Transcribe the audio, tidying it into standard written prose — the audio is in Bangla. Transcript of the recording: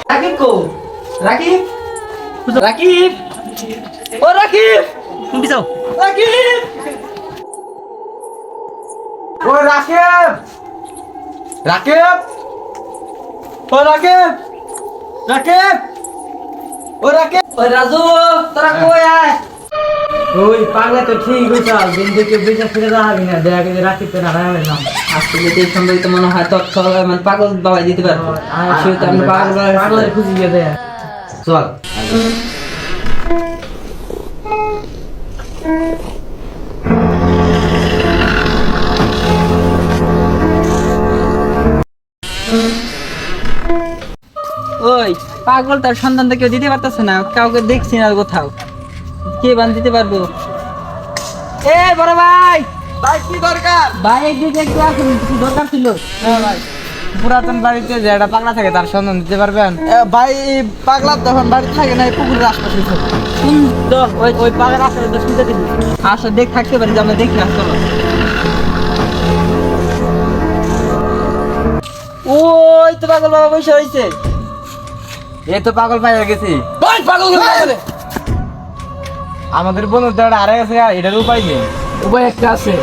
রাকিব কো রাকিব রাকিব ও রাকিব তুমি যাও রাকিব ও রাকিব রাকিব ও রাকিব রাকিব ও রাকিব ও রাজু তোরা কই আয় ওই পাগলা তো ঠিক হইছা দিন থেকে বেঁচে ফিরে যাবি না দেখা গেছে রাকিব তো না হবে না আসলে এই সম্পর্কে মনে হয় তথ্য মানে পাগল বাবা দিতে পারবো আসলে তো আমরা পাগলের খুঁজি গিয়ে দেয় চল ওই পাগল তার সন্ধান তো কেউ দিতে পারতেছে না কাউকে দেখছি না কোথাও কে বান দিতে পারবো এ বড় ভাই ভাই কি দরকার ভাই একদিকে একটু আসুন কিছু দরকার ছিল হ্যাঁ ভাই পুরাতন বাড়িতে যে একটা পাগলা থাকে তার সন্ধান দিতে পারবেন ভাই পাগলা তখন বাড়ি থাকে না পুকুরের আশপাশে সুন্দর ওই ওই পাগলার আশপাশে তো শুনতে দিবি আসলে দেখ থাকতে পারি যে আমরা দেখি আসতে ওই তো পাগল বাবা বসে হয়েছে এই তো পাগল পাইয়া গেছি ভাই পাগল বলে আমাদের বন্ধু দাঁড়া আরে গেছে এটার উপায় নেই উপায় একটা আছে